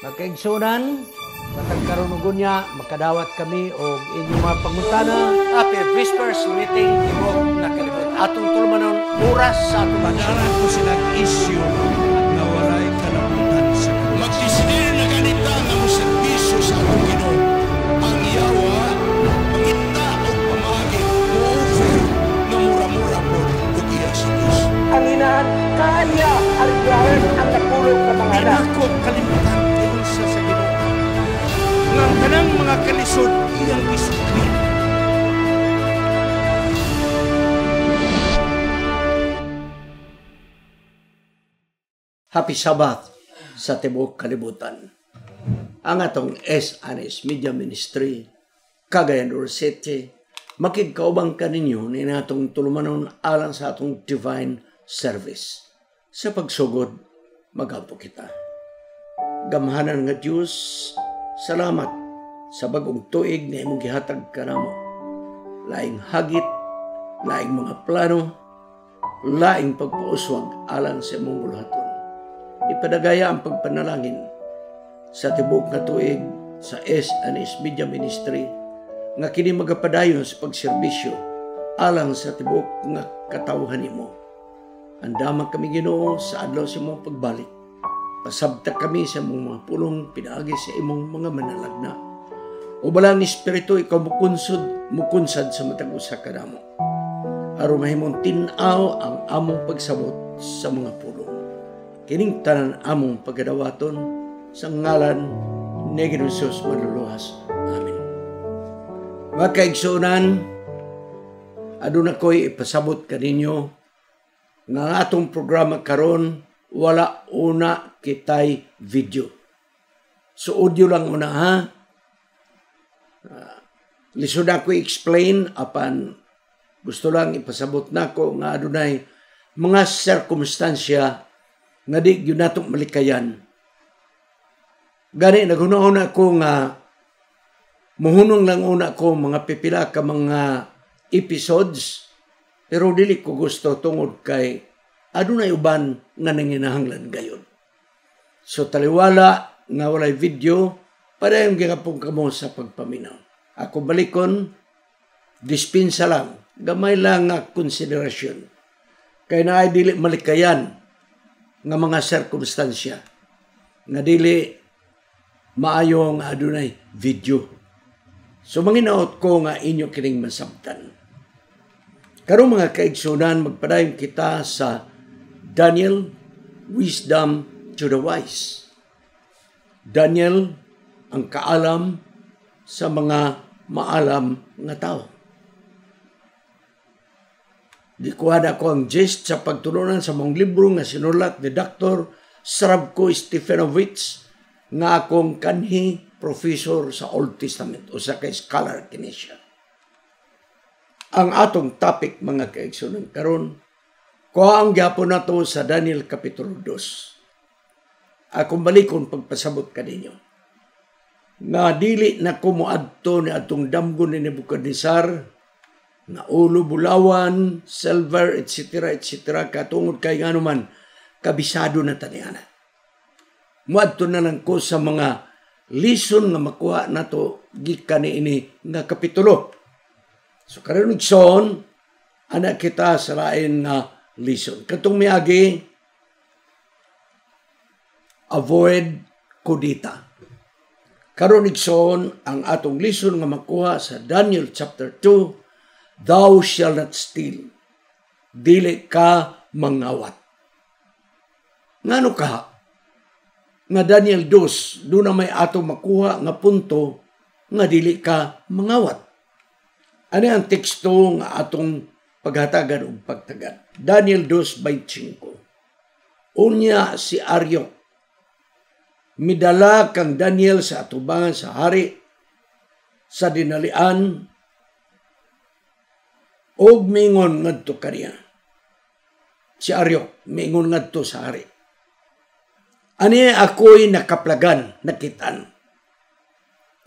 Magkaigsunan, matang karunugon niya, makadawat kami o inyong mga pangutana. Happy Whispers meeting Tibok na kalibot. Atong tulmanon oras sa atong Pag-aral ko silang issue na walay kalabutan sa Diyos. Magdisidir na ganita nga mo serbisyo sa atong Ginoo. Ang yawa, mangita o pamagi, mo-offer na mura-mura po ug iya sa Diyos. Ang inahan kanya aligaran ang napulog sa mga Di anak. na ko kalimutan tiyon sa Ginoo. Nga ang tanang mga kalisod iyang isukli. Happy Sabbath sa Tibok Kalibutan. Ang atong S.Anis Media Ministry, Cagayan de City, makigkaubang kaninyo ni natong tulumanon alang sa atong divine service. Sa pagsugod, magampo kita. Gamhanan nga Diyos, salamat sa bagong tuig na imong gihatag kanamo. Laing hagit, laing mga plano, laing pagpauswag alang sa imong buluhaton. Ipadagaya ang pagpanalangin sa tibok nga tuig sa S.Anis Media Ministry nga kini magapadayon sa pagserbisyo alang sa tibok nga katawhan nimo. Andama kami Ginoo sa adlaw sa imong pagbalik. Pasabta kami sa imong mga pulong pinaagi sa imong mga manalagna. O balang ni Espiritu ikaw mukunsad sa matag usa kanamo. Aron mahimong tin-aw ang among pagsabot sa mga pulong. Kining tanan among pagadawaton sa ngalan ni Jesus manluluwas. Amen. Mga kaigsunan, aduna ko'y ipasabot kaninyo nga atong programa karon wala una kitay video. So audio lang una ha. Lisod ako i-explain apan gusto lang ipasabot nako nga adunay mga sirkumstansya nga di gyud natong malikayan. Gani naghunahuna ako nga muhunong lang una ko mga pipila ka mga episodes pero dili ko gusto tungod kay adunay uban nga nanginahanglan gayon. So taliwala nga walay video para yung gigapong kamo sa pagpaminaw. Ako balikon, dispensa lang, gamay lang nga konsiderasyon. Kay na ay dili malikayan nga mga sirkumstansya nga dili maayo nga adunay video. So manginaot ko nga inyo kining masabtan. Karong mga kaigsunan, magpadayon kita sa Daniel, Wisdom to the Wise. Daniel, ang kaalam sa mga maalam nga tao. Gikuha ko ang gist sa pagtulunan sa mong libro nga sinulat ni Dr. Sravko Stefanovich nga akong kanhi professor sa Old Testament o sa kay scholar kini siya. Ang atong topic mga kaigsunan karon kuha ang gyapon nato sa Daniel Kapitulo 2. Akong balikon pagpasabot kaninyo. Nga dili na kumuadto ni atong damgon ni Nebuchadnezzar na ulo, bulawan, silver, etc. katungod kay nga naman, kabisado na taniyana. Muadto na lang ko sa mga lison nga makuha na to gikan ini nga kapitulo. So karon igsoon, ana kita sa lain nga lison. Katong miagi, avoid kudita. Karon igsoon, ang atong lison nga makuha sa Daniel chapter 2, Thou shall not steal. Dili ka mangawat. Ngano ka? Nga Daniel 2, doon na may ato makuha nga punto nga dili ka mangawat. Ano ang teksto nga atong paghatagan o pagtagad? Daniel 2:25. Unya si Aryok. Midala kang Daniel sa atubangan sa hari sa dinalian og mingon ngadto kaniya. Si Aryok mingon ngadto sa hari. Ani ako'y nakaplagan, nakitan.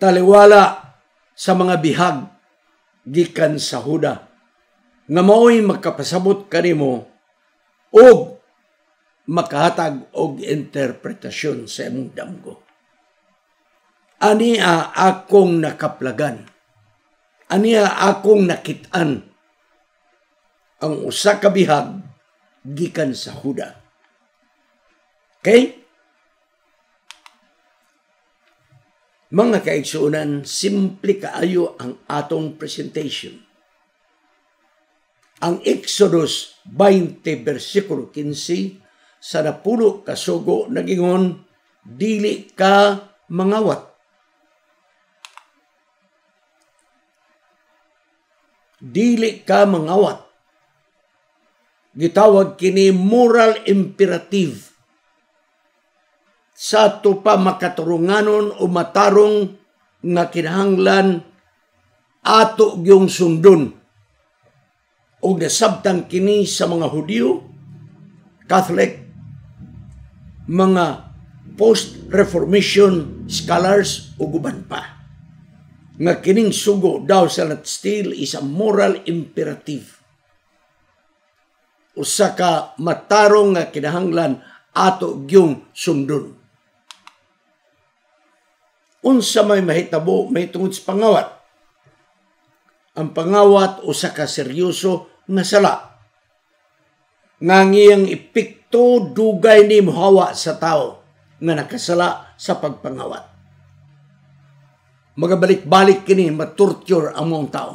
Taliwala sa mga bihag gikan sa Huda nga mao'y makapasabot kanimo og makahatag og interpretasyon sa imong damgo. Ania akong nakaplagan. Ania akong nakitaan. Ang usa ka bihag gikan sa Huda. Okay? Mga kaigsuunan, simple kaayo ang atong presentation. Ang Exodus 20 versikulo 15 sa napulo kasugo nagingon, dili ka mangawat. Dili ka mangawat. Gitawag kini moral imperative. Sa ito pa makaturunganon o matarong nga kinahanglan ato gyung sundon. O nasabtang kini sa mga Hudyo, Catholic, mga post-Reformation scholars o guban pa. Nga kining sugo daw sa Lat Steel is a moral imperative. Usa ka matarong nga kinahanglan ato gyung sundon. Unsa may mahitabo may tungod sa pangawat. Ang pangawat usa ka seryoso nga sala. Nga ngiyang epekto dugay ni mohawa sa tao nga nakasala sa pagpangawat. Magabalik-balik kini matorture ang mga tao.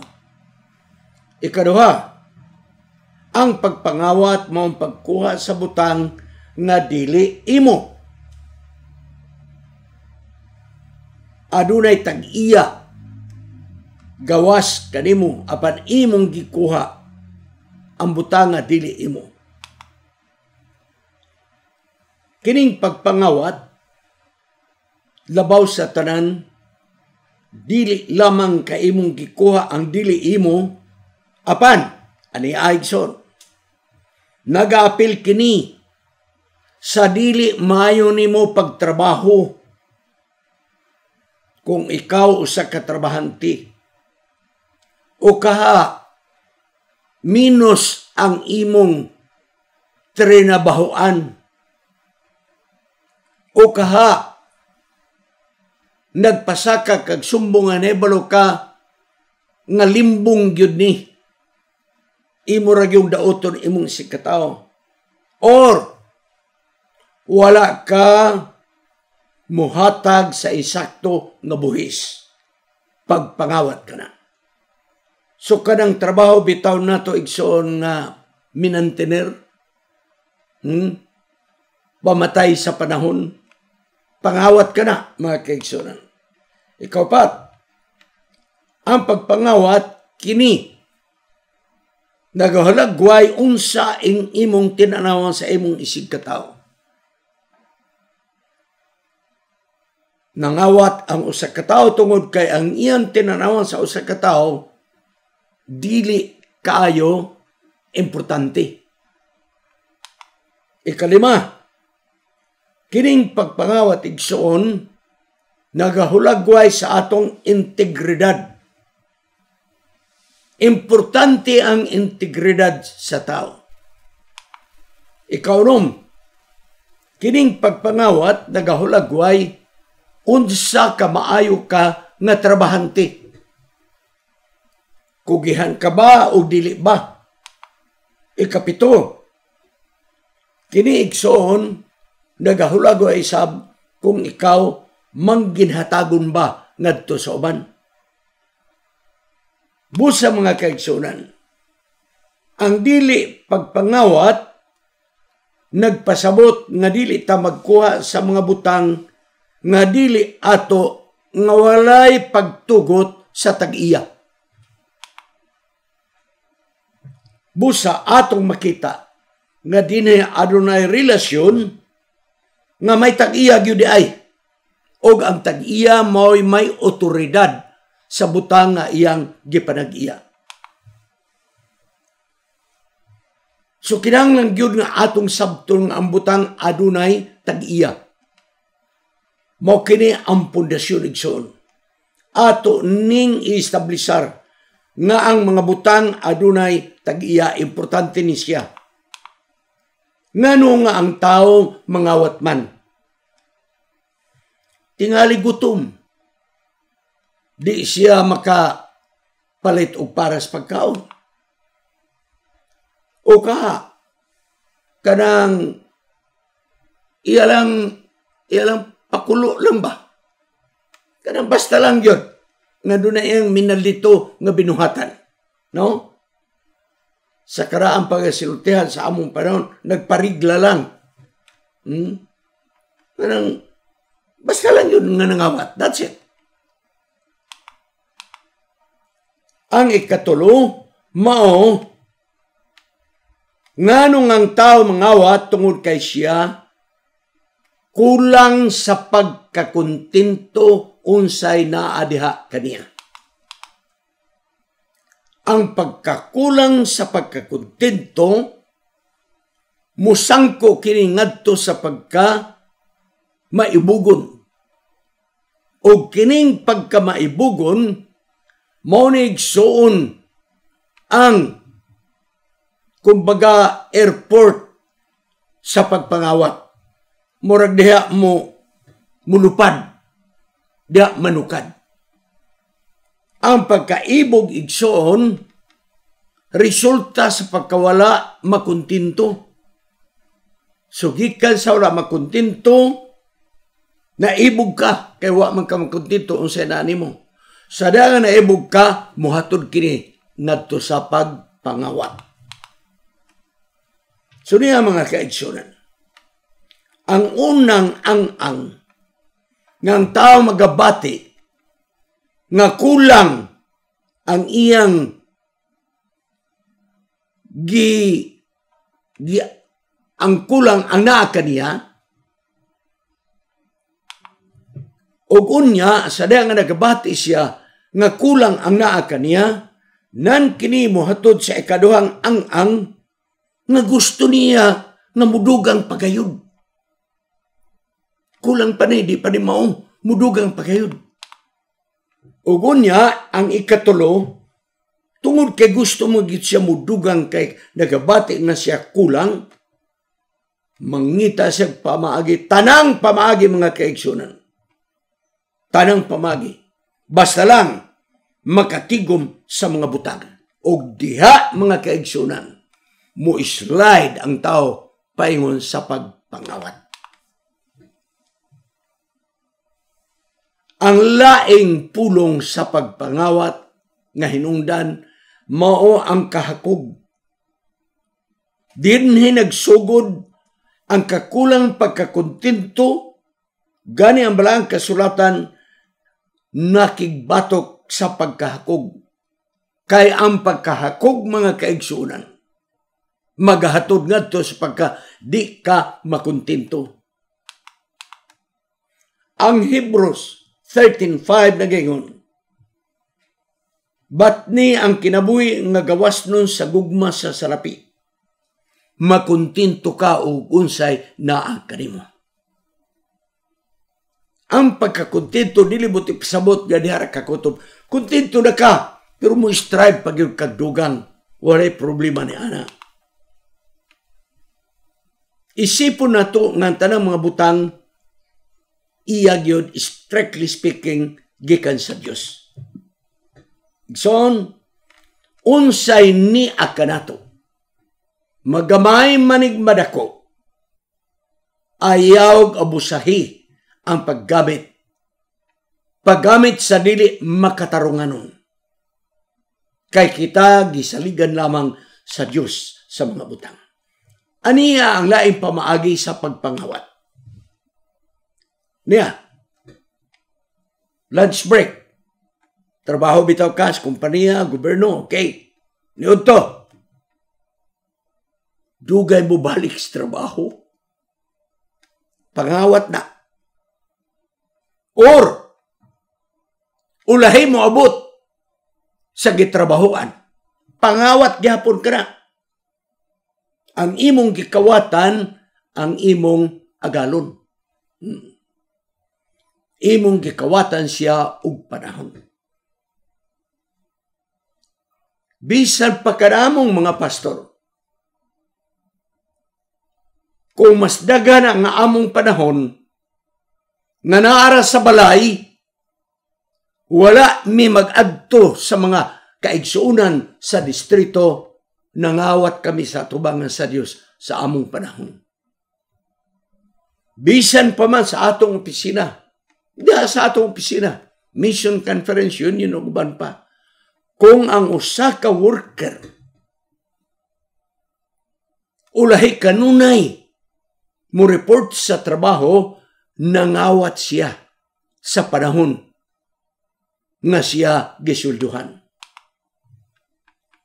Ikaduha, ang pagpangawat mao pagkuha sa butang nga dili imo. Adunay tag-iya gawas kanimo apan imong gikuha ang butang nga dili imo. Kining pagpangawat labaw sa tanan, dili lamang ka imong gikuha ang dili imo, apan ani Aigson nag-aapil kini sa dili maayo nimo pagtrabaho. Kung ikaw usa ka trabahante o kaha minus ang imong trinabahoan o kaha nagpasaka kag sumbong nga nebalo ka nga limbong gyud ni imo ra gyud daoton imong sikataw, or wala ka muhatag sa isakto nga buhis, pagpangawat ka na. So kanang trabaho bitaw nato igsoon nga minantener, pamatay sa panahon, pangawat ka na, mga kaigsunan. Ikaw pat, ang pagpangawat kini nagahalagway unsa ing imong tinanawan sa imong isig katao. Nangawat ang usa ka tawo tungod kay ang iyang tinanawan sa usa ka tawo dili kaayo importante. Ikalima, kining pagpangawat igsoon nagahulagway sa atong integridad. Importante ang integridad sa tao. Ikaw kining pagpangawat nagahulagway unsa ka maayo ka nga trabahante. Kugihan ka ba o dili ba? Ikapito, kini igsoon nagahulagway sab kung ikaw mangginhatagon ba ngadto sa uban. Busa mga kaigsunan, ang dili pagpangawat nagpasabot nga dili ta magkuha sa mga butang nga dili ato nga walay pagtugot sa tag-iya. Busa atong makita nga dinhi adunay relasyon nga may tag-iya gyud ay, og ang tag-iya mao'y may otoridad sa butang nga iyang gipanag-iya. So kinahanglan gyud nga atong sabton nga ang butang adunay tag-iya. Mao kini ang pundasyon igsoon. Ato ning i-establisar nga ang mga butang adunay tag-iya, importante ni siya. Ngano nga ang tao mangawat man. Tingali gutom, di siya makapalit og paras pagkaon. O kanang iyalang pakulo lang ba? Kanang basta lang yun nga doon na iyang minalito nga binuhatan. No? Sa karaang pagasilutihan sa among panahon, nagparigla lang. Kanang basta lang yun nga nangawat. That's it. Ang ikatulo, mao, nganong ang tao mangawat tungod kay siya, kulang sa pagkakuntinto unsay naadiha kaniya. Ang pagkakulang sa pagkakuntinto, musangko kini ngadto sa maibugon. O kining pagkamaibugon, maunig soon ang kumbaga airport sa pagpangawat. Murag diha mo mulupad, diha manukad. Ang pagkaibog igsoon, resulta sa pagkawala makuntinto. So, gikan sa wala makuntinto, naibog ka, kaya wa man ka makuntinto, unsay na nimo. Sa daga naibog ka, muhatod kini, ngadto sa pagpangawat. So, niya mga kaigsunan, ang unang ang ng tao magabati, nga kulang ang iyang ang kulang ang naa kaniya, ug unya sa diha nga nagabati siya nga kulang ang naa kaniya, nan kini mohatod sa ikaduhang ang nga gusto niya nga mudugang pagayod. Kulang pa ni, di pa ni maong mudugang pagayod. Ug unya ang ikatulo, tungod kay gusto mo gid siya mudugang kay nagabati na siya kulang, mangita siya pamaagi, tanang pamaagi mga kaigsunan. Tanang pamaagi. Basta lang makatigom sa mga butang. O diha mga kaigsunan, mo slide ang tao paingon sa pagpangawat. Ang laing pulong sa pagpangawat nga hinungdan mao ang kahakog. Dinhi nagsugod ang kakulang pagkakuntinto, gani ang balaang kasulatan nakigbatok sa pagkahakog. Kay ang pagkahakog mga kaigsunan, magahatod ngadto sa pagka di ka makuntinto. Ang Hebrews 13:5 nagingon, batni ang kinabuhi nga gawas nun sa gugma sa salapi, makuntinto ka o unsay naa kanimo. Ang pagkakuntinto dili mo tipsabot nga dihara ka kutob. Kuntinto na ka, pero mo strive pag yung kadugang, walay problema ni ana. Isipon na to nga tanang mga butang, iyag yun, strictly speaking, gikan sa Diyos. So, unsay ni akanato, magamay manig madako, ayaw abusahi ang paggamit sa dili makatarunganon. Kay kita gisaligan lamang sa Diyos sa mga butang. Aniya ang laing pamaagi sa pagpangawat. Niya, lunch break. Trabaho bitaw ka sa kumpanya, gobyerno, okay. Niyon to. Dugay mo balik sa trabaho. Pangawat na. Or, ulahi mo abot sa gitrabahoan. Pangawat gyapon ka na. Ang imong gikawatan, ang imong agalon. Imong gikawatan siya og panahon. Bisan pa kanamong mga pastor, kung mas dagan ang among panahon nga naara sa balay, Wala mi mag-adto sa mga kaigsuunan sa distrito, nangawat kami sa tubangan sa Dios sa among panahon. Bisan pa man sa atong opisina, sa atong opisina, Mission Conference Union o guban pa, kung ang usa ka worker ulahi kanunay mo report sa trabaho, nangawat siya sa panahon nga siya gisulduhan.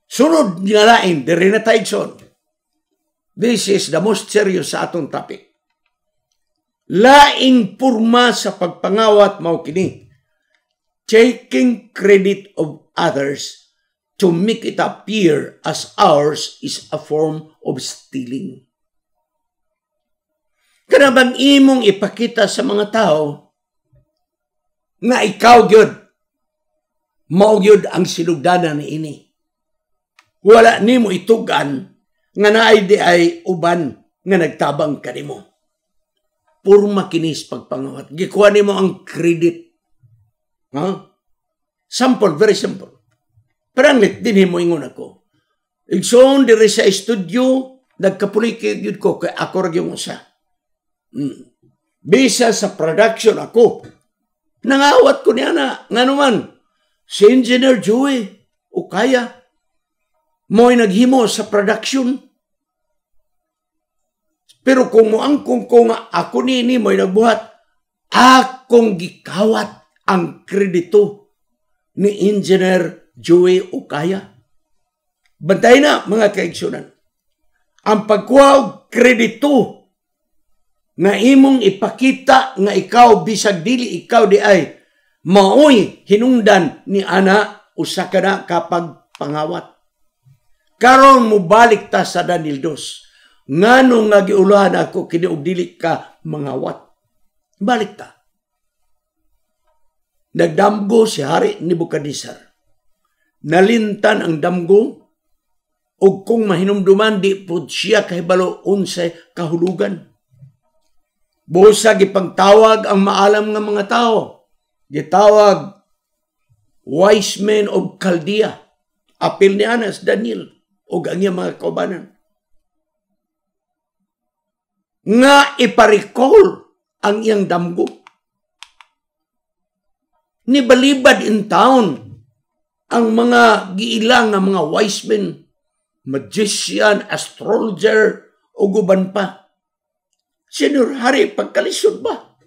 Sunod nga lain, diri na taigson. This is the most serious sa atong topic. Laing purma sa pagpangawat mao kini, taking credit of others to make it appear as ours is a form of stealing. Kanabang imong ipakita sa mga tao nga ikaw gyud mao gyud ang sinugdanan ni ini. Wala nimo itugan nga naay di ay uban nga nagtabang kanimo. Purma kinis pagpangawat. Gikuha nimo ang credit. Sample, very simple. Paranglit din mo ingon ako. Igsoon diri sa studio, nagkapulikid yun ko, kay ako rin yung usa. Bisa sa production ako. Nangawat ko niya na, nga naman, si Engineer Joey, o kaya, mo'y naghimo sa production. Pero kung moangkong ko nga ako nini mo'y nagbuhat, akong gikawat ang kredito ni Engineer Joey Ukaya. Bantay na mga kaigsunan. Ang pagkuha kredito nga imong ipakita nga ikaw bisag dili ikaw di ay maoy hinungdan ni ana usa ka na kapag pangawat. Karon mo balik ta sa Daniel 2. Ngano nga giulahan ako kini og dili ka mangawat. Balik ta. Nagdamgo si Hari Nebuchadnezzar. Nalintan ang damgo ug kung mahinumduman di pud siya kahibalo unsay kahulugan. Busa gipagtawag ang maalam nga mga tao. Gitawag wise men of Chaldea. Apil ni Anas Daniel ug ang iyang mga kaubanan. Nga iparicall ang iyang damgo. Nibalibad in town ang mga giilang nga mga wise men, magician, astrologer, o guban pa. Senior Hari, pagkalisod ba?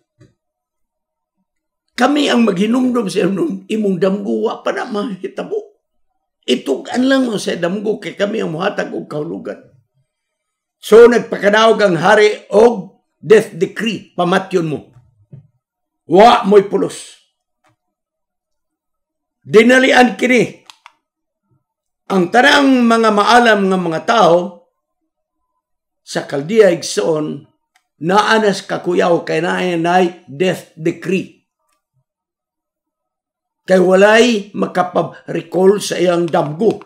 Kami ang maghinumdum sa imong damgo, wa pa na mahitabo. Itugan lang mo sa damgo, kay kami ang muhatag og kahulugan. So, nagpakanawag ang Hari og death decree, pamatyon mo. Wa mo'y pulos. Dinalian kini ang tanang mga maalam nga mga tao sa Chaldea igsoon naanas kakuyaw kay naay death decree. Kay walay makapab-recall sa iyang damgo.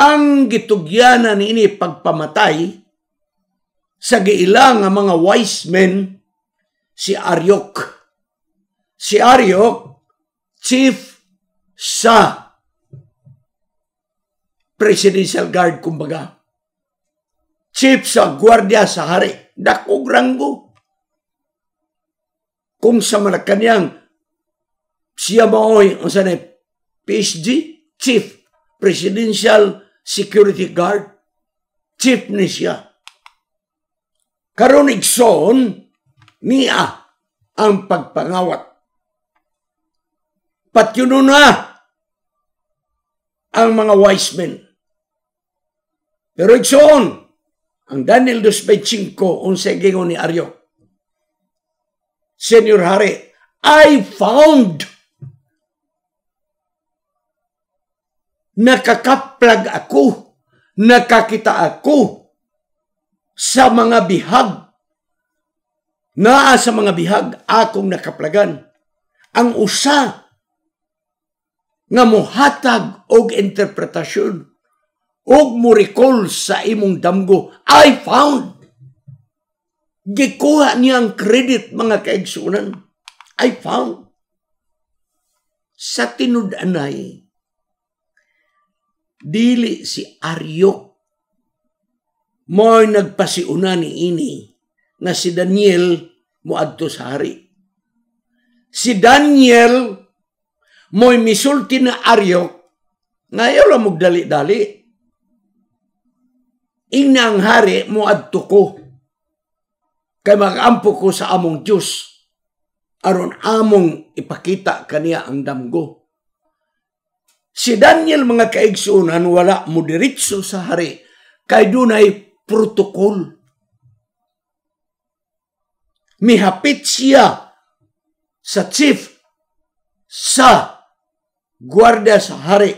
Ang gitugyanan ini pagpamatay sa giilang nga mga wise men si Arioch. Si Arioch chief sa Presidential Guard, kumbaga. Chief sa Gwardiya sa Hari. Dakog ranggo. Kung sa Malacanang, siya maoy, ang sanay, PSG, Chief, Presidential Security Guard, Chief ni siya. Karon igsoon, niya ang pagpangawat. Patyuno na ang mga wise men. Pero igsoon, ang Daniel 2:5, unsay gingon ni Arioch. Senior Hari, I found nakakaplag ako, nakakita ako sa mga bihag. Naa sa mga bihag akong nakaplagan. Ang usa nga mohatag og interpretasyon og mo recall sa imong damgo. I found. Gikuha niyang credit mga kaigsunan. I found. sa tinud-anay, dili si Aryok mo'y nagpasiuna ni ini nga si Daniel moadto sa hari. Si Daniel mo'y misulti na Aryok ngayon lang magdali-dali. Inang hari moadto ko kay magampo ko sa among Diyos aron among ipakita kaniya ang damgo. Si Daniel mga kaigsuunan wala mo diretso sa hari kay dunay protokol. Mihapit siya sa chief sa gwardiya sa hari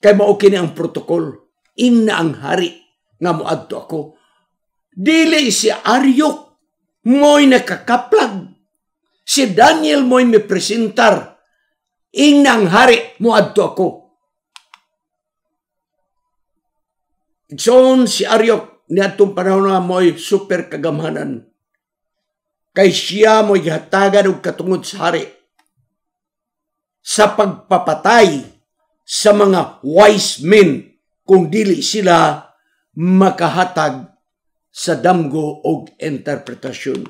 kay mao kini ang protokol. Inna ang hari nga moadto ako. Dili si Aryok mo'y nakakaplag. Si Daniel mo'y may presentar. Inang hari moadto ako. Igsoon si Aryok niadtong panahon nga mo'y super kagamhanan. Kay siya mo'y gihatagan og katungod sa hari sa pagpapatay sa mga wise men kung dili sila makahatag sa damgo og interpretasyon.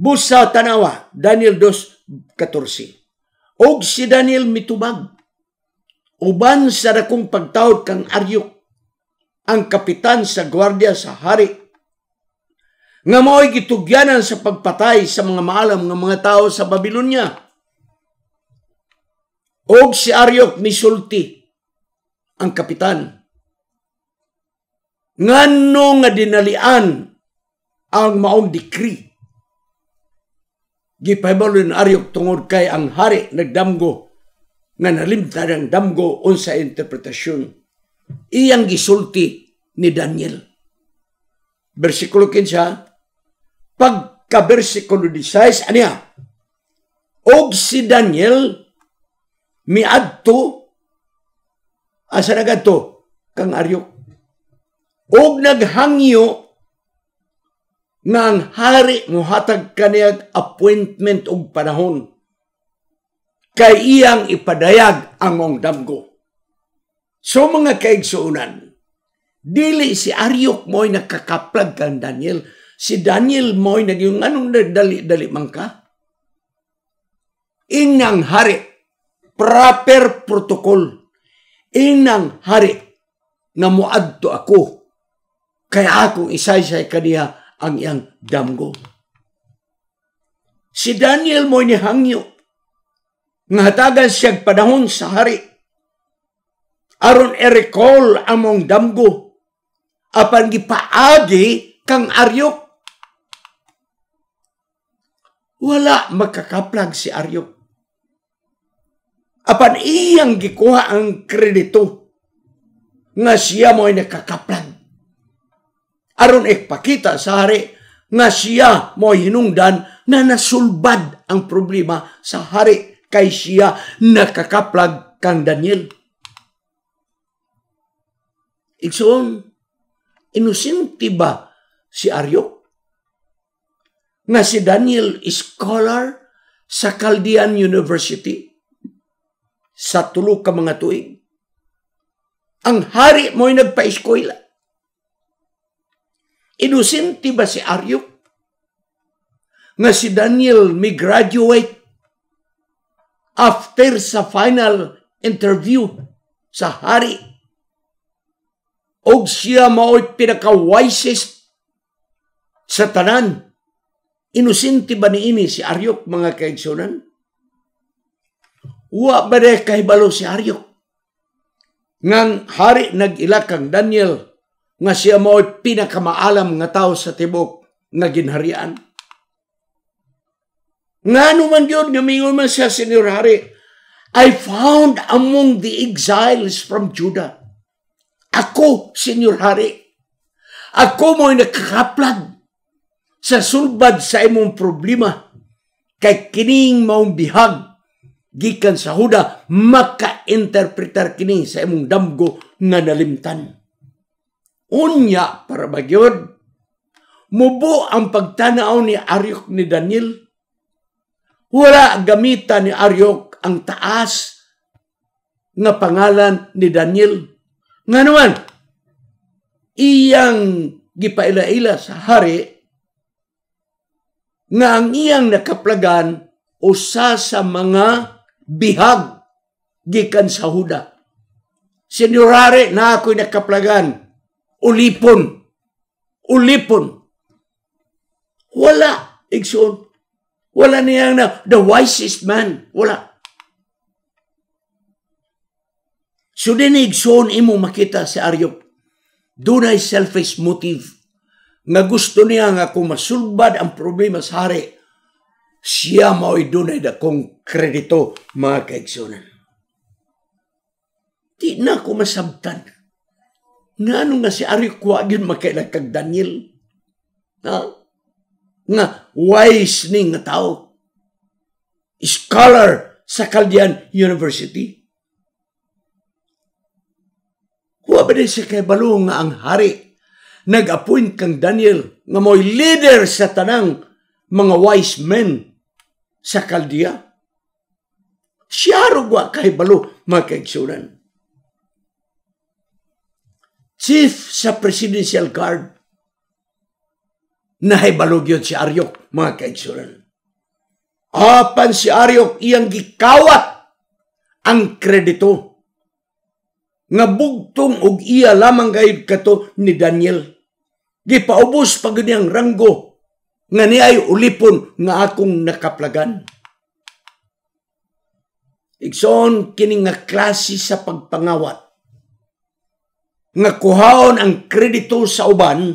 Busa tanawa, Daniel 2:14. Og si Daniel mitubag. Uban sa dakong pagtawd kang Aryok, ang kapitan sa gwardiya sa hari, nga mao'y gitugyanan sa pagpatay sa mga maalam nga mga tao sa Babylonia. Og si Aryok misulti ang kapitan. Ngano nga dinalian ang maong decree. Gipahibalo ni Aryok tungod kay ang hari nagdamgo nga nalimtan ang damgo unsa interpretasyon. Iyang gisulti ni Daniel. Versikulo 15, pagka-versikulo 16, aniya, og si Daniel miadto, asa nagadto kang Aryok, og naghangyo nga ang hari muhatag kaniyag appointment og panahon kay iyang ipadayag ang mong damgo. So mga kaigsuunan, dili si Aryok mo'y nakakaplag kang Daniel. Si Daniel mo'y nagyong anong dali-dali man ka? Inang hari, proper protocol. Inang hari nga muadto ako kaya akong isaysay kaniya ang iyang damgo. Si Daniel mo'y nihangyo nga hatagan siyang panahon sa hari aron i-recall among damgo apan gipaagi kang Aryok. Wala makakaplag si Aryok. Apan iyang gikuha ang kredito nga siya mo'y nakakaplag. Aron ipakita sa hari nga siya mo'y hinungdan na nasulbad ang problema sa hari kay siya nakakaplag kang Daniel. Igsoon, inusinti ba si Aryok nga si Daniel scholar sa Chaldean University sa tulo ka mga tuig? Ang hari mo'y nagpa-eskwela. Inusinti ba si Aryok nga si Daniel may graduate after sa final interview sa hari og siya mao'y pinaka-wisest sa tanan? Inusinti ba niini si Aryok mga kaigsunan? Wa ba de kahibalo si Aryok ngang hari nag-ila kang Daniel nga siya mao'y pinakamaalam nga tao sa tibok nga ginharian? Nga naman yun, ngamingon man siya, Senyor Hari, I found among the exiles from Judah. Ako, Senyor Hari, ako mo'y nakakaplag sa sulbad sa imong problema kay kining maong bihag gikan sa Huda maka-interpretar kini sa imong damgo nga nalimtan. Unya para bagyod, mubo ang pagtanaw ni Aryok ni Daniel. Wala gamitan ni Aryok ang taas nga pangalan ni Daniel. Nga naman, iyang gipaila-ila sa hari nga ang iyang nakaplagan usa sa mga bihag gikan sa Huda. Senyorare na ako'y nakaplagan. Ulipon. Wala, igsoon. Wala niyang na the wisest man. Wala. So din igsoon imo makita si Aryok. Dunay selfish motive nga gusto niya nga kung masulbad ang problema sa hari, siya mao'y dunay dakong kredito, mga kaigsunan. Di na ako masabtan. Nga ano nga si Aryok wagin makailag kag Daniel? Nga wise ni nga tao. Scholar sa Chaldean University. Huwag ba din siya kay balo nga ang hari nag-appoint kang Daniel nga mo'y leader sa tanang mga wise men sa Chaldea? Siya rugwa kay balo, mga kaigsunan. Chief sa Presidential Guard, nahibalog yun si Aryok, mga kaigsunan. Apan si Aryok iyang gikawat ang kredito nga bugtong og iya lamang gayud kato ni Daniel. Gipaubos pag niyang ranggo nga niay ulipon nga akong nakaplagan. Igsoon kini nga klase sa pagpangawat nga kuhaon ang kredito sa uban,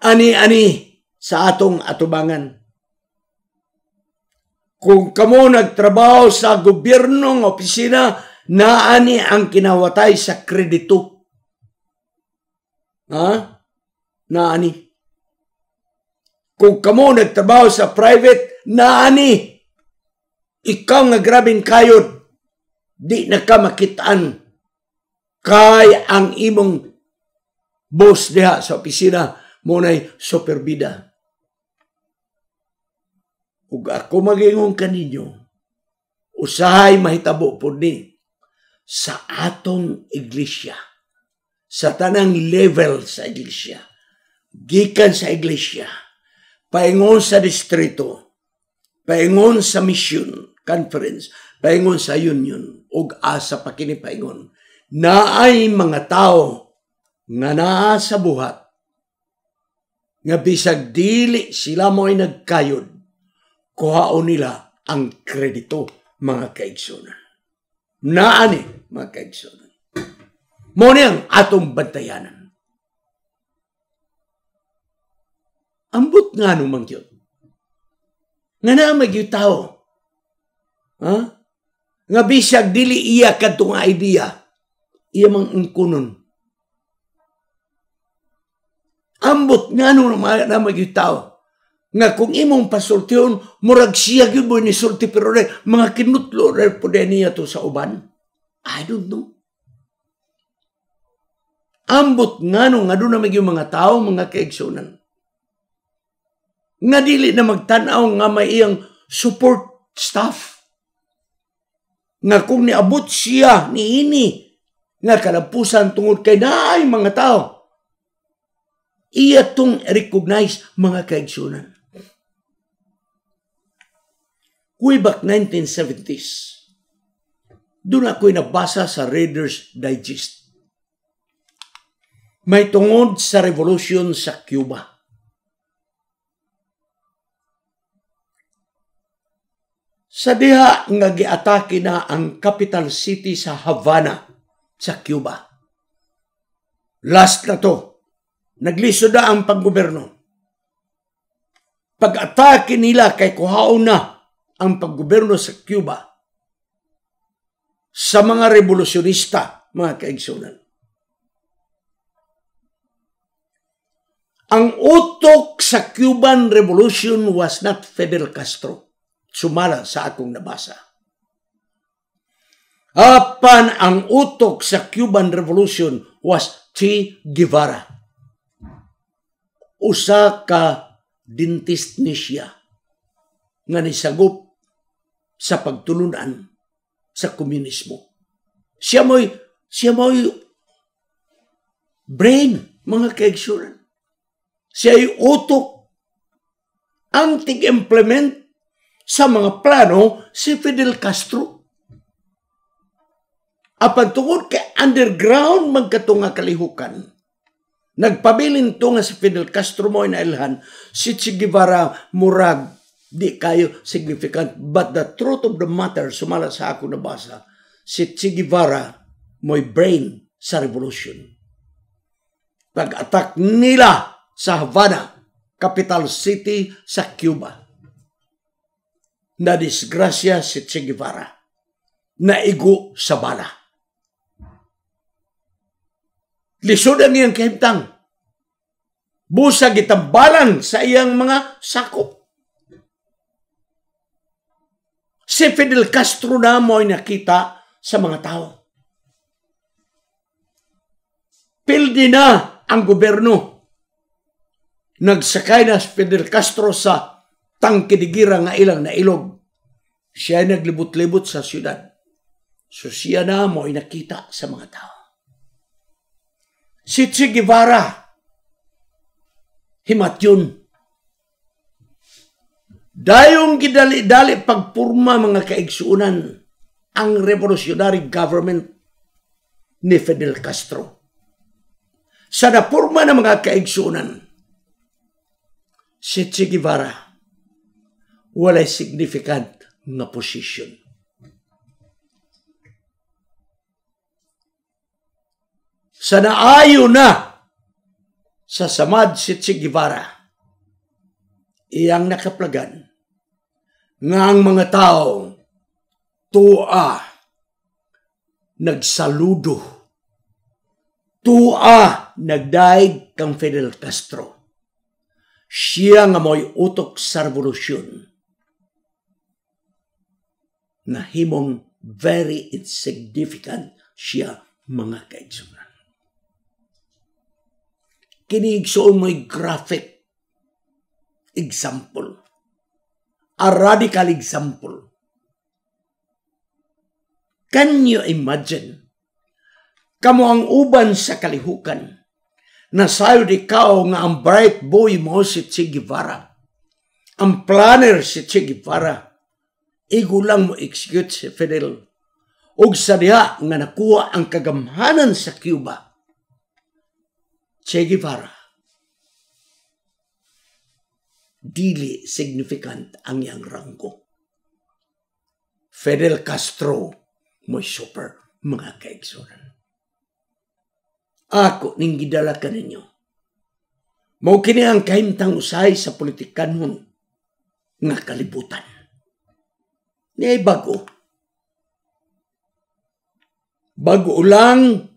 ani-ani sa atong atubangan. Kung kamo nagtrabaho sa gobyernong opisina, naani ang kinawatay sa kredito. Naani. Kung kamo nagtrabaho sa private, naani. Ikaw nga grabing kayod, di na ka makitaan. Kay ang imong boss diha sa opisina, muna'y superbida. Ug ako mag-ingon kaninyo, usahay mahitabo po ni sa atong iglesia, sa tanang level sa iglesia, gikan sa iglesia, paingon sa distrito, paingon sa mission, conference, paingon sa union, ug asa pa kini paingon, na ay mga tao nga naa sa buhat, nga bisag dili sila mo'y nagkayod, kuhaon nila ang kredito, mga kaigsunan. Naani, mga kaigsunan. Muna ang atong bantayanan. Ambot nga numang yun. Nga na magyong tao. Nga bisag dili iya kadtong idea, iya mang angkunon. Ambot nga na magyong tao. Nga kung imong pasultiyon, murag siya yun mo ni sulti, pero mga kinutlo rin po niya to sa uban. I don't know. Ambot nga nga doon na magyong mga tao, mga kaigsunan. Nga dili na magtanaw nga may iyang support staff. Nga kung niabot siya ni ini, nga kalapusan tungod kay naay mga tao, iya tong recognize, mga kaigsunan. Way back 1970s, doon ako'y nabasa sa Reader's Digest. May tungod sa revolution sa Cuba. Sa diha nga giatake na ang capital city sa Havana, sa Cuba. Last na to, naglisod na ang paggoberno. Pag-atake nila kay kuhaon na ang paggoberno sa Cuba sa mga revolusyonista, mga kaigsunan. Ang utok sa Cuban Revolution was not Fidel Castro. Sumala sa akong nabasa. Apan ang utok sa Cuban Revolution was Che Guevara. Usa ka dentist ni siya nga nisagop sa pagtulunan sa komunismo. Siya mo'y brain, mga kaigsunan. Siya'y utok ang tig-implement sa mga plano si Fidel Castro. Apan tungod kay underground magkatunga kalihukan, nagpabilin to nga si Fidel Castro mo'y nailhan, si Che Guevara murag di kayo significant. But the truth of the matter, sumala sa ako nabasa, si Che Guevara mo'y brain sa revolution. Pag-attack nila sa Havana, capital city sa Cuba, na disgrasya si Che Guevara, naigo sa bala. Lisod ang iyang kahimtang. Busag itambalan sa iyang mga sakop. Si Fidel Castro na mo'y nakita sa mga tao. Pildi na ang gobyerno. Nagsakay na si Fidel Castro sa tangkidigira nga ilang na ilog. Siya ay naglibot-libot sa syudad. So siya na mo'y nakita sa mga tao. Si Che Guevara, himatyon. Dayong gidali-dali pagpurma mga kaigsuunan ang revolutionary government ni Fidel Castro. Sa napurma ng mga kaigsuunan, si Che Guevara walay significant na posisyon. Sa naayo na sa samad si Che Guevara, iyang nakaplagan nga ang mga tao tua nagsaludo, tua nagdaig kang Fidel Castro. Siya nga mo'y utok sa revolusyon na himong very insignificant siya mga kaigsunan. Kiniigsoon mo'y graphic example, a radical example. Can you imagine? Kamo ang uban sa kalihukan, nasayod ikaw nga ang bright boy mo si Che Guevara, ang planner si Che Guevara, igulang mo execute si Fidel, ug sa diha nga nakuha ang kagamhanan sa Cuba. Che Guevara, dili significant ang iyang ranggo. Fidel Castro mo'y super, mga kaigsunan. Ako ning gidala ka ninyo. Mao kini ang kahimtang usay sa politikanhon nga kalibutan. Niya'y bago. Bago ulang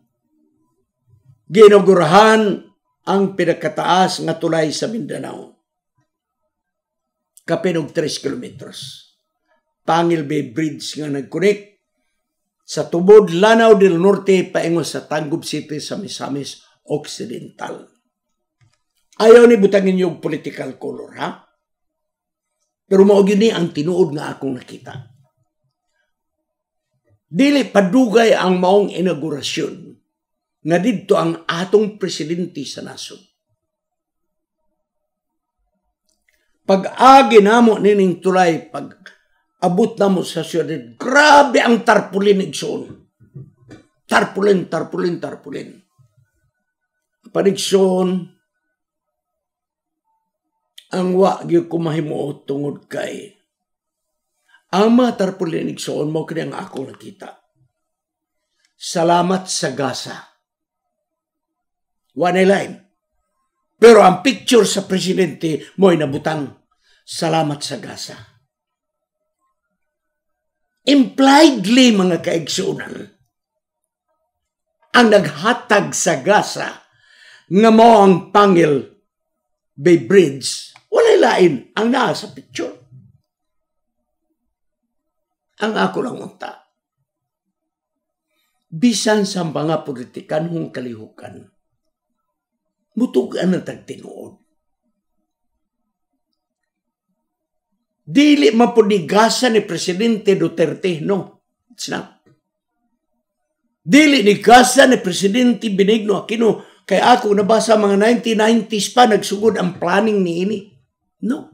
ginugurahan ang pinakataas nga tulay sa Mindanao. Kapinog 3 kilometros. Pangil Bay Bridge nga nag-connect sa tubod Lanao del Norte paingon sa Tangub City sa Misamis Occidental. Ayaw ni butangin yung political color, ha? Pero mao gini ang tinuod nga akong nakita. Dili padugay ang maong inaugurasyon nga didto ang atong presidente sa nasod. Pag-agi namo nining tulay, pag-abot namo sa siyudad, grabe ang tarpulin igsoon. Tarpulin. Panigsoon, ang wagi ko mahimuot tungod kay ang mga tarpulin igsoon mo kaya nga ako nakita. Salamat sa gasa. One line. Pero ang picture sa presidente mo'y nabutang, salamat sa gasa. Impliedly, mga kaigsuunan, ang naghatag sa gasa nga mo ang Pangil Bay Bridge, walay lain ang naa sa picture. Ang ako lang unta. Bisan sa mga politikanhong kalihukan, mutugan ang tagtinuod. Dili mapunigasan ni Presidente Duterte, no. It's not. Dili ni gasa ni Presidente Benigno Aquino, kay ako nabasa mga 1990s pa nagsugod ang planning ni ini. No.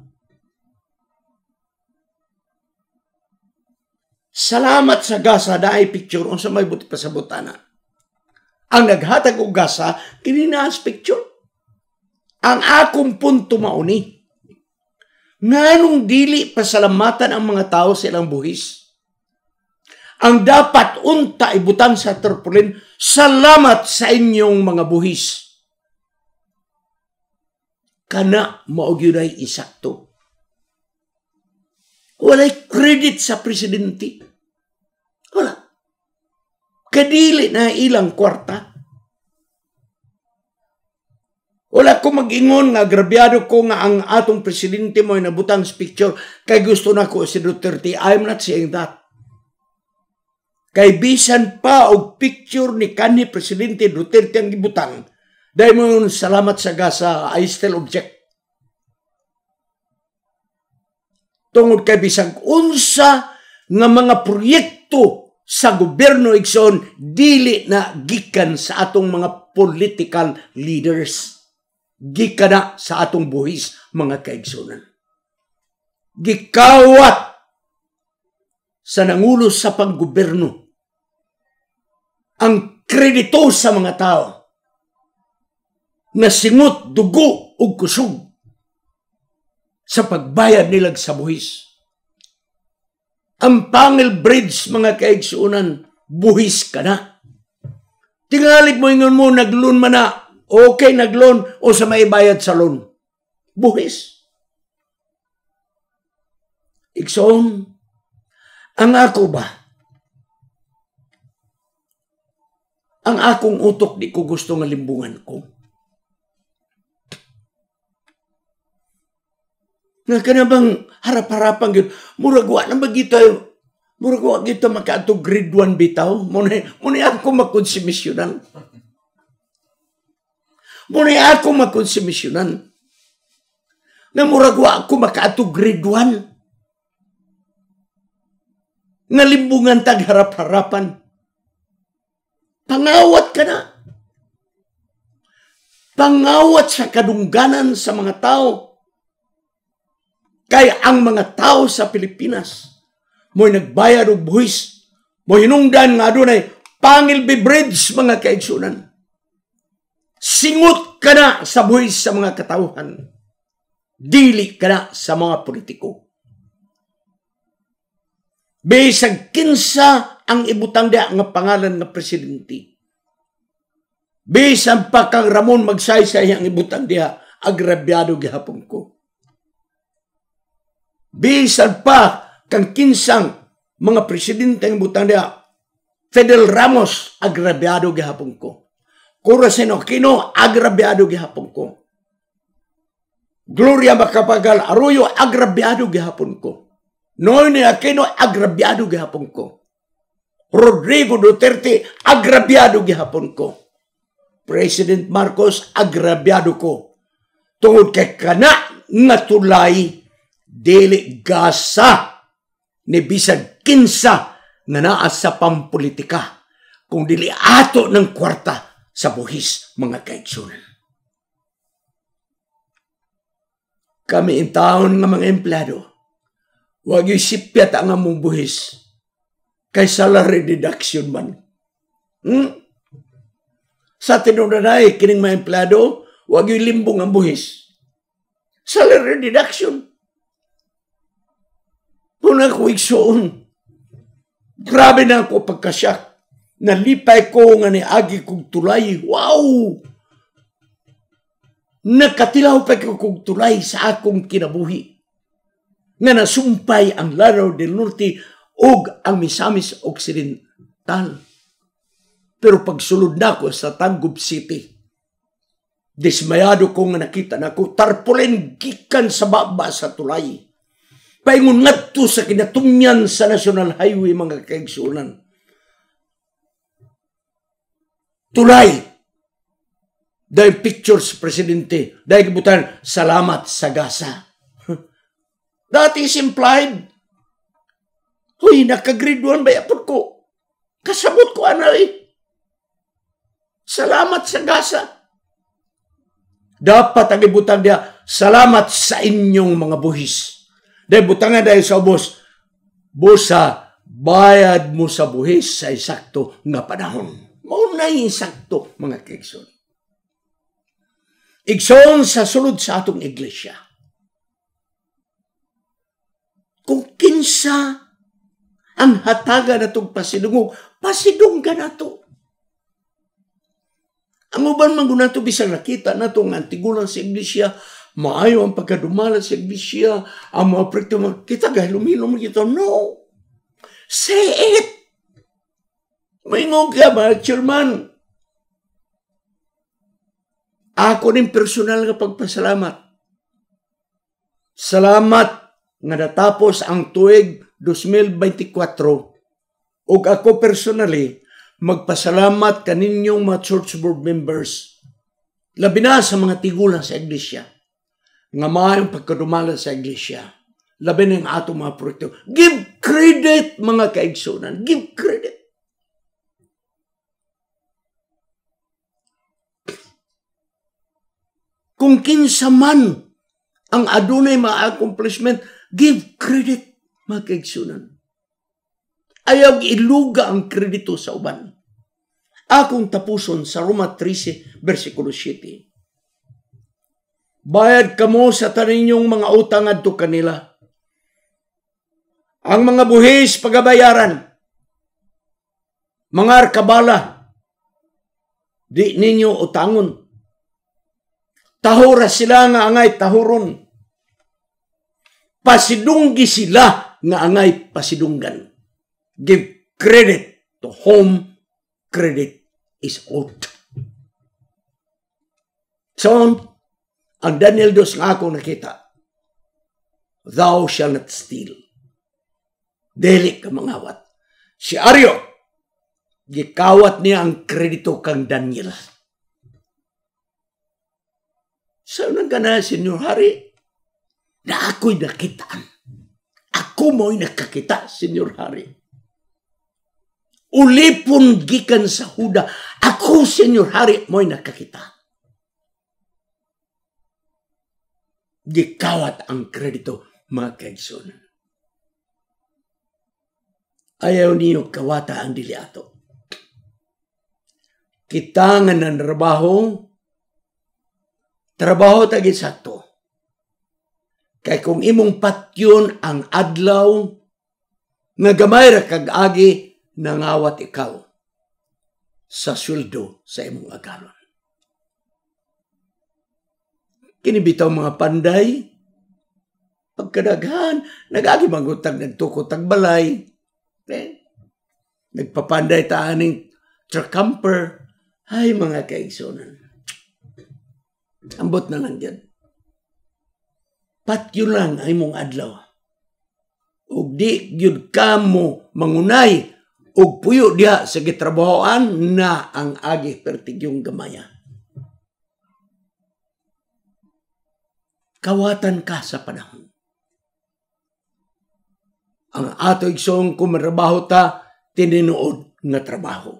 Salamat sa gasa daay picture unsa may buti pa sa butana. Ang naghatag og gasa kini na picture. Ang akong punto mauni. Nganong dili pasalamatan ang mga tao sa ilang buhis? Ang dapat unta ibutang sa tarpaulin, salamat sa inyong mga buhis. Kana maog yun ay isakto. Walay credit sa presidente. Wala. Kadili na ilang kwarta. Wala ko mag-ingon nga agrabyado ko nga ang atong presidente mo ay nabutang sa picture kay gusto na ko si Duterte. I'm not saying that. Kay bisan pa og picture ni kanhi Presidente Duterte ang gibutang. Dahil mo yun, salamat sa gasa, I still object. Tungod kay bisang unsa nga mga proyekto sa gobyerno igsoon dili na gikan sa atong mga political leaders. Gikan na sa atong buhis mga kaigsunan. Gikawat sa nangulo sa panggobyerno ang kredito sa mga tao na singot, dugo ug kusog sa pagbayad nilag sa buhis. Ang Pangil Bridge, mga kaigsuunan, buhis ka na. Tingalig mo ingon mo, nag-loan man na, okay nag-loan o sa may bayad sa loan. Buhis. Igsoon, ang ako ba? Ang akong utok di ko gusto nga limbungan ko. Nga ka na bang harap-harapan yun? Muragwa na magita muragwa kita makato grade 1 bitaw. Muna ako makonsumisyonan. Muna ako makonsumisyonan. Nga muragwa ako makato grade 1. Nga limbungan tag harap-harapan. Pangawat ka na. Pangawat sa kadungganan sa mga tao. Kaya ang mga tao sa Pilipinas, mo'y nagbayad og buhis, mo'y hinungdan nga doon ay Pangil Bridge, mga kaigsunan. Singot ka na sa buhis sa mga katauhan. Dili ka na sa mga politiko. Bisag kinsa ang ibutang dia nga pangalan nga presidente. Bisan pa kang Ramon Magsaysay ang ibutang dia, agrabyado gihapon ko. Bisan pa kang kinsang mga presidente ang ibutang dia, Fidel Ramos, agrabyado gihapon ko. Corazon Aquino, agrabyado gihapon ko. Gloria Macapagal Arroyo, agrabyado gihapon ko. Noynoy Aquino, agrabyado gihapon ko. Rodrigo Duterte, agrabyado gihapon ko. President Marcos, agrabyado ko. Tungod kay kana nga tulay, dili gasa ni bisag kinsa nga naa sa pampolitika kung dili ato ng kwarta sa buhis, mga kaigsunan. Kami in taon nga mga empleyado, wag yung sipyat ang among buhis kay salary deduction man. Sa tinunanay, kining mga empleyado, wag yung limbong ang buhis. Salary deduction. Muna ko igsoon. Grabe na ako pagkasyak. Nalipay ko nga ni agi kong tulay. Wow! Nakatilaw pa ko kong tulay sa akong kinabuhi. Nga nasumpay ang Lanao del Norte ug ang Misamis Occidental. Pero pagsulod na ko sa Tangub City, dismayado ko nga nakita na ko tarpaulin gikan sa baba sa tulay. Paingon ngadto sa kinatumyan sa National Highway, mga kaigsunan. Tulay. Dahil pictures, Presidente. Dahil kibutan, salamat sa gasa. That is implied. Huy, nakagrade 1 ba yapon ko? Kasabot ko Salamat sa gasa. Dapat ang ibutang dia, salamat sa inyong mga buhis. Dahil butangan dahil sa ubos, busa, bayad mo sa buhis sa isakto nga panahon. Mauna yung sakto, mga kaigsoon. Igsoon sa sulod sa atong iglesia. Kung kinsa ang hataga na itong pasidungog, pasidunggan na ito. Ang uban man guna ito, bisang nakita na ito, ang antigulan sa iglesia, maayo ang pagkadumala sa iglesia, ang mga prakto, kita gaya lumilom ito. No. Say it. Maingog ka ba, chairman? Ako rin personal nga pagpasalamat. Salamat nga natapos ang tuig 2024 ug ako personally magpasalamat kaninyong mga church board members labi na sa mga tigulang sa iglesia nga maayong pagkadumala sa iglesia labi na ang atong mga proyekto. Give credit, mga kaigsunan. Give credit. Kung kinsa man ang adunay mga accomplishment, give credit, mga kaigsunan. Ayaw iluga ang kredito sa uban. Akong tapuson sa Roma 13, versikulo 7. Bayad kamo sa taninyong mga utang adto kanila. Ang mga buhis pagabayaran, mga arkabala, di ninyo utangon. Tahura sila nga angay tahuron. Pasidunggi sila nga angay pasidunggan. Give credit to whom credit is owed. So, ang Daniel 2 nga ako nakita, thou shall not steal. Dili ka mangawat. Si Aryo, gikawat niya ang kredito kang Daniel. Saan nang gana, Senyor Hari? Na ako'y nakitaan. Ako mo'y nakakita, Senyor Hari. Ulipon gikan sa Huda. Ako, Senyor Hari, mo'y nakakita. Gikawat ang kredito, mga kaigsoon. Ayaw niyo kawata ang dili ato. Kita nga ng trabaho tagi sakto. Kay kung imong patyon ang adlaw, nga gamay ra kag agi, nangawat ikaw sa sweldo sa imong agalon. Kinibitaw mga panday, pagkadaghan, nag-agi magutag nagtukot tagbalay, nagpapanday taaning truck camper, ay mga kaigsonan. Ambot na lang yan. Patyo lang ay mong adlaw. Ug di gyud ka mo mangunay ug puyo diha sa gitrabahoan na ang agi pertigyong gamaya. Kawatan ka sa panahon. Ang ato igsoon kung marabaho ta, tininuod nga trabaho.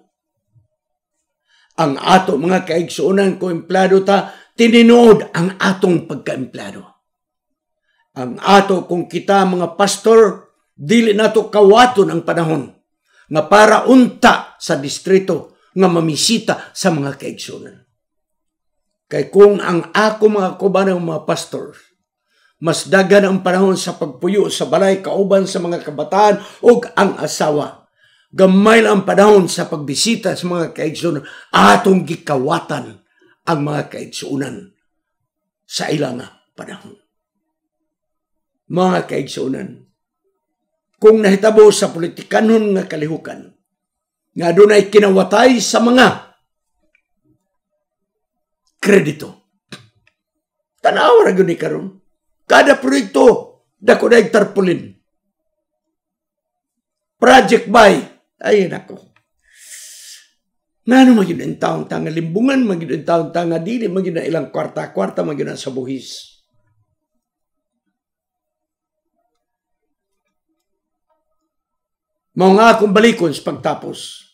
Ang ato mga kaigsuonan kung empleyado ta, tininuod ang atong pagka-empleyado. Ang ato kung kita mga pastor, dili nato kawaton ang panahon nga para unta sa distrito nga mamisita sa mga kaigsuonan. Kay kung ang ako mga kubanang mga pastor, mas dagan ang panahon sa pagpuyo sa balay kauban sa mga kabataan o ang asawa. Gamay lang ang panahon sa pagbisita sa mga kaigsuonan, atong gikawatan ang mga kaigsuonan sa ilang panahon. Mga kaigsuonan, kung nahitabo sa politikanon nga kalihukan, nga dunay kinawatay sa mga kredito. Tanaw ra gyud ni karon. Kada proyekto dako daig tarpulin. Project by, ay nako. Nano magyud ang taong tanga limbungan, magyud ang taong tanga dili, magyud na ilang kwarta-kwarta, magyud na sa buhis. Mao nga akong balikon sa pagtapos.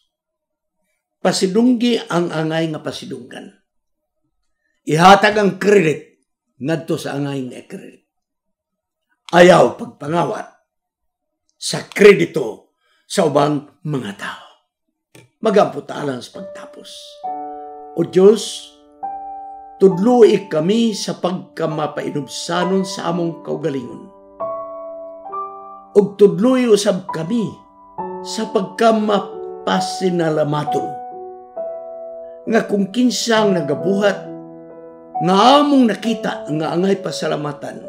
Pasidunggi ang angay nga pasidunggan. Ihatag ang credit ngadto sa angay nga credit. Ayaw pagpangawat sa kredito sa ubang mga tao. Magamputalan sa pagtapos. O Diyos, tudloi kami sa pagkamapainubsanon sa among kaugalingon. O tudloi usab kami sa pagkamapasinalamaton. Nga kung kinsang nagabuhat, nga among nakita nga angay pasalamatan,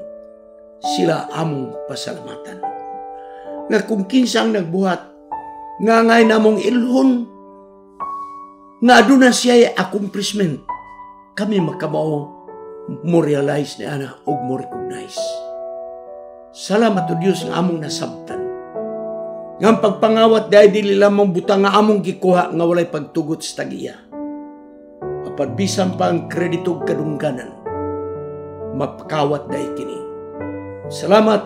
sila among pasalamatan. Nga kung kinsang nagbuhat, nga angay namong ilhon, nga aduna siya'y accomplishment, kami makamao mo realize ni ana o mo recognize. Salamat o Diyos nga among nasabtan. Nga pagpangawat dahil dili lamang butang nga among gikuha nga walay pagtugot sa tagiya. Apagbisan pa ang kreditog kadungganan, mapakawat dahil kini. Salamat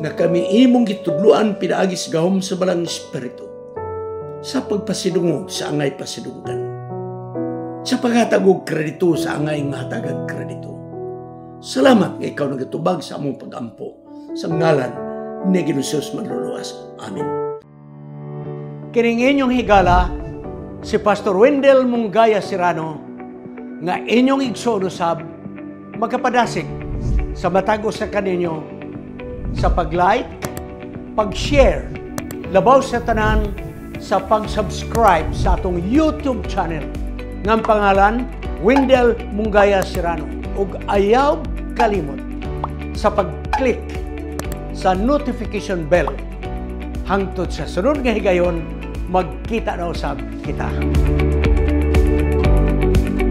nga kami imong gitudluan pinaagis gahom sa balang espiritu sa pagpasidungog sa angay pasidunggan. Sa paghatagog kredito sa angay nga hatagag kredito. Salamat nga ikaw nagatubag sa among pagampo sa ngalan ni Ginoong Manluluwas. Amen. Kining inyong higala, si Pastor Wendell Munggaya Serrano, nga inyong igsoon usab, magkapadasig sa matag sa kaninyo sa pag-like, pag-share, labaw sa tanan, sa pag-subscribe sa atong YouTube channel ng pangalan Wendell Munggaya Serrano. Ug ayaw kalimot sa pag-click sa notification bell hangtod sa sunod nga higayon, magkita na usab kita.